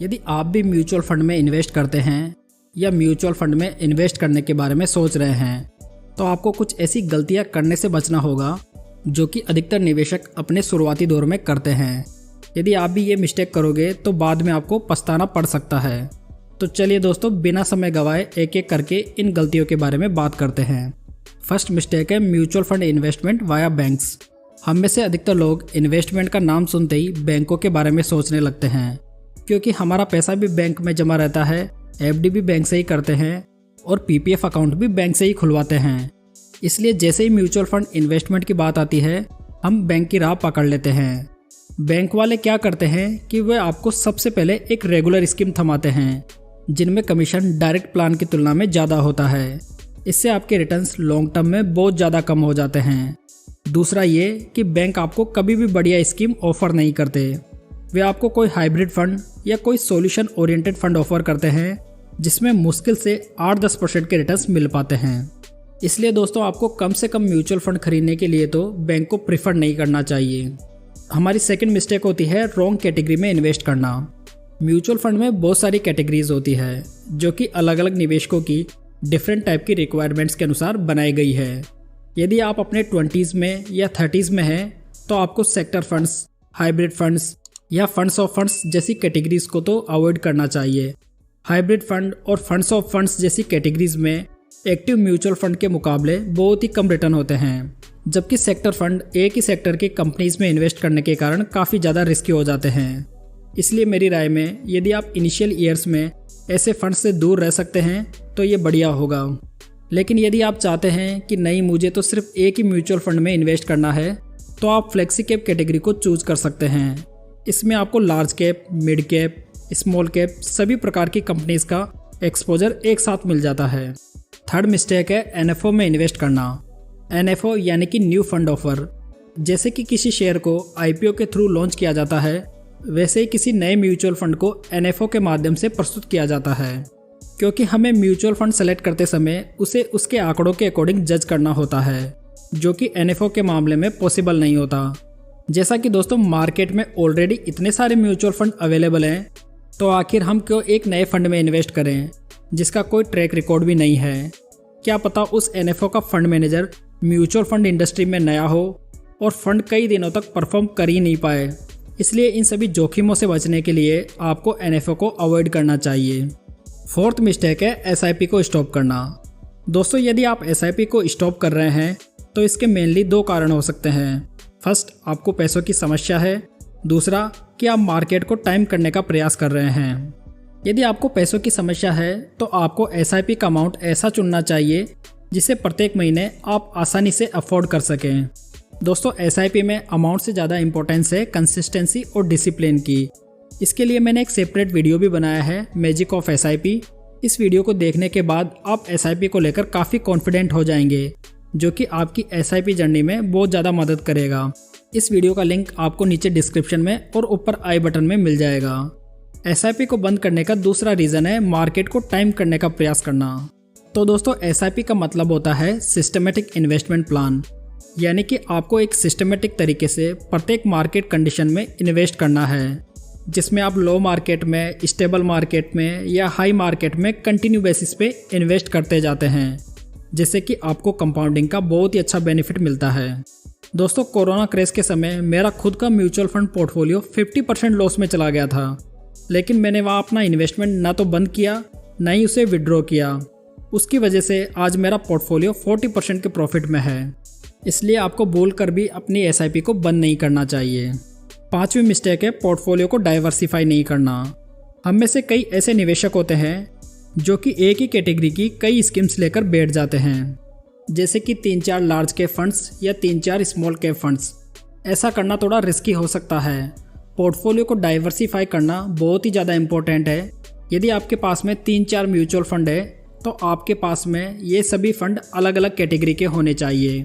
यदि आप भी म्यूचुअल फंड में इन्वेस्ट करते हैं या म्यूचुअल फंड में इन्वेस्ट करने के बारे में सोच रहे हैं तो आपको कुछ ऐसी गलतियां करने से बचना होगा जो कि अधिकतर निवेशक अपने शुरुआती दौर में करते हैं। यदि आप भी ये मिस्टेक करोगे तो बाद में आपको पछताना पड़ सकता है। तो चलिए दोस्तों, बिना समय गवाए एक एक करके इन गलतियों के बारे में बात करते हैं। फर्स्ट मिस्टेक है mutual fund investment via banks. हम में से अधिकतर लोग इन्वेस्टमेंट का नाम सुनते ही बैंकों के बारे में सोचने लगते हैं, क्योंकि हमारा पैसा भी बैंक में जमा रहता है, एफडी भी बैंक से ही करते हैं और पीपीएफ अकाउंट भी बैंक से ही खुलवाते हैं। इसलिए जैसे ही म्यूचुअल फंड इन्वेस्टमेंट की बात आती है हम बैंक की राह पकड़ लेते हैं। बैंक वाले क्या करते हैं कि वे आपको सबसे पहले एक रेगुलर स्कीम थमाते हैं जिनमें कमीशन डायरेक्ट प्लान की तुलना में ज़्यादा होता है। इससे आपके रिटर्न्स लॉन्ग टर्म में बहुत ज़्यादा कम हो जाते हैं। दूसरा ये कि बैंक आपको कभी भी बढ़िया स्कीम ऑफर नहीं करते। वे आपको कोई हाइब्रिड फंड या कोई सॉल्यूशन ओरिएंटेड फंड ऑफर करते हैं जिसमें मुश्किल से 8-10% के रिटर्न्स मिल पाते हैं। इसलिए दोस्तों, आपको कम से कम म्यूचुअल फंड खरीदने के लिए तो बैंक को प्रीफर नहीं करना चाहिए। हमारी सेकंड मिस्टेक होती है रॉन्ग कैटेगरी में इन्वेस्ट करना। म्यूचुअल फंड में बहुत सारी कैटेगरीज होती है जो कि अलग अलग निवेशकों की डिफरेंट टाइप की रिक्वायरमेंट्स के अनुसार बनाई गई है। यदि आप अपने 20s में या 30s में हैं तो आपको सेक्टर फंड्स, हाइब्रिड फंड्स या फंड्स ऑफ फंड्स जैसी कैटेगरीज को तो अवॉइड करना चाहिए। हाइब्रिड फंड और फंड्स ऑफ फंड्स जैसी कैटेगरीज में एक्टिव म्यूचुअल फंड के मुकाबले बहुत ही कम रिटर्न होते हैं, जबकि सेक्टर फंड एक ही सेक्टर की कंपनीज में इन्वेस्ट करने के कारण काफ़ी ज़्यादा रिस्की हो जाते हैं। इसलिए मेरी राय में यदि आप इनिशियल ईयर्स में ऐसे फंड से दूर रह सकते हैं तो ये बढ़िया होगा। लेकिन यदि आप चाहते हैं कि नहीं, मुझे तो सिर्फ एक ही म्यूचुअल फंड में इन्वेस्ट करना है, तो आप फ्लेक्सी कैप कैटेगरी को चूज कर सकते हैं। इसमें आपको large cap, mid cap, small cap सभी प्रकार की कंपनीज का एक्सपोजर एक साथ मिल जाता है। थर्ड मिस्टेक है एनएफओ में इन्वेस्ट करना। एनएफओ यानी कि न्यू फंड ऑफर। जैसे कि किसी शेयर को आईपीओ के थ्रू लॉन्च किया जाता है, वैसे ही किसी नए म्यूचुअल फंड को एनएफओ के माध्यम से प्रस्तुत किया जाता है, क्योंकि हमें म्यूचुअल फंड सेलेक्ट करते समय उसे उसके आंकड़ों के अकॉर्डिंग जज करना होता है, जो कि एनएफओ के मामले में पॉसिबल नहीं होता। जैसा कि दोस्तों, मार्केट में ऑलरेडी इतने सारे म्यूचुअल फंड अवेलेबल हैं, तो आखिर हम क्यों एक नए फंड में इन्वेस्ट करें जिसका कोई ट्रैक रिकॉर्ड भी नहीं है। क्या पता उस एनएफओ का fund manager mutual fund industry में नया हो और फंड कई दिनों तक परफॉर्म कर ही नहीं पाए। इसलिए इन सभी जोखिमों से बचने के लिए आपको एनएफओ को अवॉइड करना चाहिए। फोर्थ मिस्टेक है एसआईपी को स्टॉप करना। दोस्तों, यदि आप एसआईपी को स्टॉप कर रहे हैं तो इसके मेनली 2 कारण हो सकते हैं। फर्स्ट, आपको पैसों की समस्या है। दूसरा कि आप मार्केट को टाइम करने का प्रयास कर रहे हैं। यदि आपको पैसों की समस्या है तो आपको एसआईपी का अमाउंट ऐसा चुनना चाहिए जिसे प्रत्येक महीने आप आसानी से अफोर्ड कर सकें। दोस्तों, एसआईपी में अमाउंट से ज़्यादा इंपॉर्टेंस है कंसिस्टेंसी और डिसिप्लिन की। इसके लिए मैंने एक सेपरेट वीडियो भी बनाया है, मैजिक ऑफ एसआईपी। इस वीडियो को देखने के बाद आप एसआईपी को लेकर काफ़ी कॉन्फिडेंट हो जाएंगे, जो कि आपकी एसआईपी जर्नी में बहुत ज़्यादा मदद करेगा। इस वीडियो का लिंक आपको नीचे डिस्क्रिप्शन में और ऊपर आई बटन में मिल जाएगा। एसआईपी को बंद करने का दूसरा रीज़न है मार्केट को टाइम करने का प्रयास करना। तो दोस्तों, एसआईपी का मतलब होता है सिस्टमेटिक इन्वेस्टमेंट प्लान, यानी कि आपको एक सिस्टमेटिक तरीके से प्रत्येक मार्केट कंडीशन में इन्वेस्ट करना है, जिसमें आप लो मार्केट में, स्टेबल मार्केट में या हाई मार्केट में कंटिन्यू बेसिस पे इन्वेस्ट करते जाते हैं, जिससे कि आपको कंपाउंडिंग का बहुत ही अच्छा बेनिफिट मिलता है। दोस्तों, कोरोना क्रेज के समय मेरा खुद का म्यूचुअल फंड पोर्टफोलियो 50% लॉस में चला गया था, लेकिन मैंने वहाँ अपना इन्वेस्टमेंट ना तो बंद किया ना ही उसे विड्रॉ किया। उसकी वजह से आज मेरा पोर्टफोलियो 40% के प्रॉफिट में है। इसलिए आपको भूल कर भी अपनी एसआईपी को बंद नहीं करना चाहिए। 5वीं मिस्टेक है पोर्टफोलियो को डाइवर्सिफाई नहीं करना। हम में से कई ऐसे निवेशक होते हैं जो कि एक ही कैटेगरी की कई स्कीम्स लेकर बैठ जाते हैं, जैसे कि 3-4 लार्ज कैप फंड्स या 3-4 स्मॉल कैप फंड्स। ऐसा करना थोड़ा रिस्की हो सकता है। पोर्टफोलियो को डाइवर्सिफाई करना बहुत ही ज़्यादा इम्पोर्टेंट है। यदि आपके पास में 3-4 म्यूचुअल फंड है तो आपके पास में ये सभी फंड अलग अलग कैटेगरी के होने चाहिए।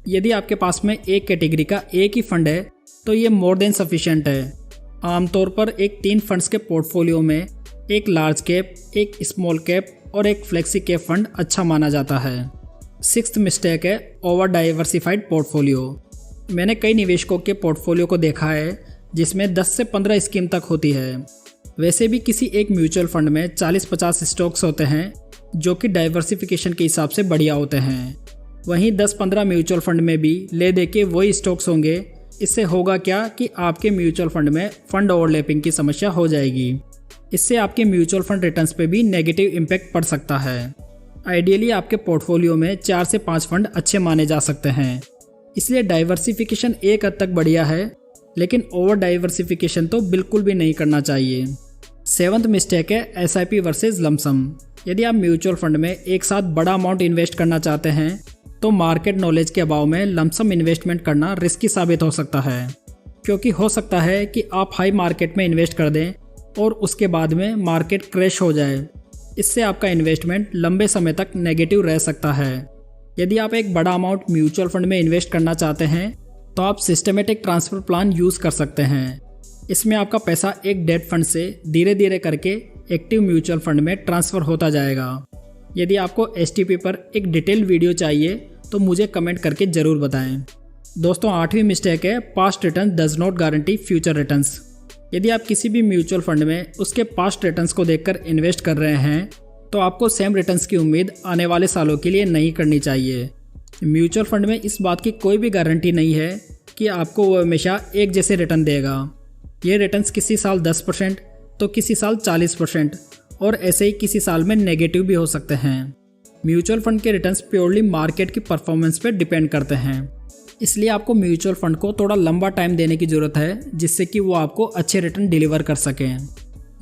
यदि आपके पास में एक कैटेगरी का एक ही फंड है तो ये मोर देन सफिशिएंट है। आमतौर पर एक 3 फंड्स के पोर्टफोलियो में एक लार्ज कैप, एक स्मॉल कैप और एक फ्लेक्सी कैप फंड अच्छा माना जाता है। 6th मिस्टेक है ओवर डाइवर्सिफाइड पोर्टफोलियो। मैंने कई निवेशकों के पोर्टफोलियो को देखा है जिसमें 10 से 15 स्कीम तक होती है। वैसे भी किसी एक म्यूचुअल फंड में 40-50 स्टॉक्स होते हैं जो कि डाइवर्सिफिकेशन के हिसाब से बढ़िया होते हैं। वहीं 10-15 म्यूचुअल फंड में भी ले दे के वही स्टॉक्स होंगे। इससे होगा क्या कि आपके म्यूचुअल फंड में फंड ओवरलैपिंग की समस्या हो जाएगी। इससे आपके म्यूचुअल फंड रिटर्न्स पे भी नेगेटिव इम्पैक्ट पड़ सकता है। आइडियली आपके पोर्टफोलियो में 4 से 5 फंड अच्छे माने जा सकते हैं, इसलिए डाइवर्सिफिकेशन एक हद तक बढ़िया है, लेकिन ओवर डाइवर्सिफिकेशन तो बिल्कुल भी नहीं करना चाहिए। 7th मिस्टेक है SIP वर्सेस लमसम। यदि आप म्यूचुअल फंड में एक साथ बड़ा अमाउंट इन्वेस्ट करना चाहते हैं तो मार्केट नॉलेज के अभाव में लमसम इन्वेस्टमेंट करना रिस्की साबित हो सकता है, क्योंकि हो सकता है कि आप हाई मार्केट में इन्वेस्ट कर दें और उसके बाद में मार्केट क्रैश हो जाए। इससे आपका इन्वेस्टमेंट लंबे समय तक नेगेटिव रह सकता है। यदि आप एक बड़ा अमाउंट म्यूचुअल फंड में इन्वेस्ट करना चाहते हैं तो आप सिस्टमेटिक ट्रांसफ़र प्लान यूज़ कर सकते हैं। इसमें आपका पैसा एक डेट फंड से धीरे धीरे करके एक्टिव म्यूचुअल फंड में ट्रांसफ़र होता जाएगा। यदि आपको STP पर एक डिटेल वीडियो चाहिए तो मुझे कमेंट करके ज़रूर बताएं। दोस्तों 8वीं मिस्टेक है past return does not guarantee future returns. यदि आप किसी भी म्यूचुअल फंड में उसके पास्ट रिटर्न्स को देखकर इन्वेस्ट कर रहे हैं तो आपको सेम रिटर्न्स की उम्मीद आने वाले सालों के लिए नहीं करनी चाहिए। म्यूचुअल फंड में इस बात की कोई भी गारंटी नहीं है कि आपको वो हमेशा एक जैसे रिटर्न देगा। ये रिटर्न्स किसी साल 10% तो किसी साल 40% और ऐसे ही किसी साल में नेगेटिव भी हो सकते हैं। म्यूचुअल फंड के रिटर्न्स प्योरली मार्केट की परफॉर्मेंस पर डिपेंड करते हैं, इसलिए आपको म्यूचुअल फंड को थोड़ा लंबा टाइम देने की ज़रूरत है जिससे कि वो आपको अच्छे रिटर्न डिलीवर कर सकें।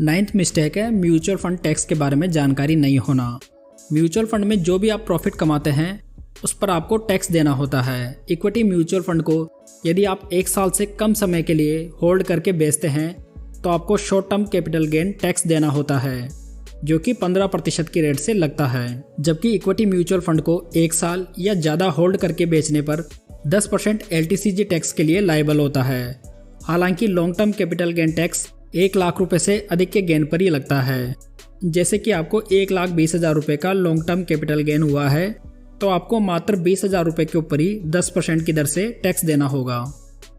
9th मिस्टेक है म्यूचुअल फंड टैक्स के बारे में जानकारी नहीं होना। म्यूचुअल फंड में जो भी आप प्रॉफिट कमाते हैं उस पर आपको टैक्स देना होता है। इक्विटी म्यूचुअल फंड को यदि आप 1 साल से कम समय के लिए होल्ड करके बेचते हैं तो आपको short term capital gain tax देना होता है, जो कि 15% की रेट से लगता है। जबकि इक्विटी म्यूचुअल फंड को 1 साल या ज़्यादा होल्ड करके बेचने पर 10% LTCG टैक्स के लिए लायबल होता है। हालांकि long term capital gain tax 1 lakh रुपए से अधिक के गेन पर ही लगता है। जैसे कि आपको 1,20,000 रुपये का लॉन्ग टर्म कैपिटल गेन हुआ है तो आपको मात्र 20,000 रुपये के ऊपर ही 10% की दर से टैक्स देना होगा।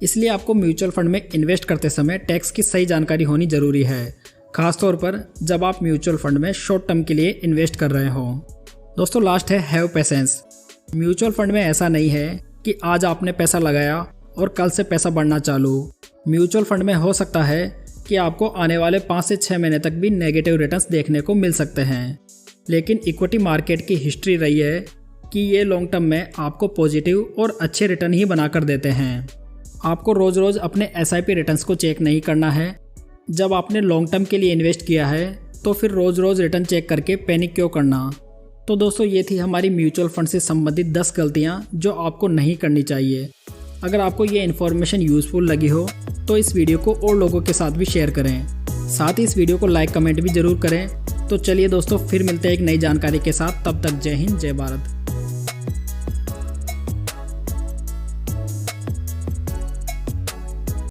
इसलिए आपको म्यूचुअल फंड में इन्वेस्ट करते समय टैक्स की सही जानकारी होनी जरूरी है, खासतौर पर जब आप म्यूचुअल फंड में शॉर्ट टर्म के लिए इन्वेस्ट कर रहे हो। दोस्तों लास्ट है हैव पेशेंस। म्यूचुअल फंड में ऐसा नहीं है कि आज आपने पैसा लगाया और कल से पैसा बढ़ना चालू। म्यूचुअल फंड में हो सकता है कि आपको आने वाले 5 से 6 महीने तक भी नेगेटिव रिटर्न्स देखने को मिल सकते हैं, लेकिन इक्विटी मार्केट की हिस्ट्री रही है कि ये लॉन्ग टर्म में आपको पॉजिटिव और अच्छे रिटर्न ही बनाकर देते हैं। आपको रोज़ रोज़ अपने SIP रिटर्न्स को चेक नहीं करना है। जब आपने लॉन्ग टर्म के लिए इन्वेस्ट किया है तो फिर रोज़ रोज़ रिटर्न चेक करके पैनिक क्यों करना। तो दोस्तों ये थी हमारी म्यूचुअल फंड से संबंधित 10 गलतियाँ जो आपको नहीं करनी चाहिए। अगर आपको ये इन्फॉर्मेशन यूज़फुल लगी हो तो इस वीडियो को और लोगों के साथ भी शेयर करें। साथ ही इस वीडियो को लाइक कमेंट भी ज़रूर करें। तो चलिए दोस्तों फिर मिलते हैं एक नई जानकारी के साथ। तब तक जय हिंद जय भारत।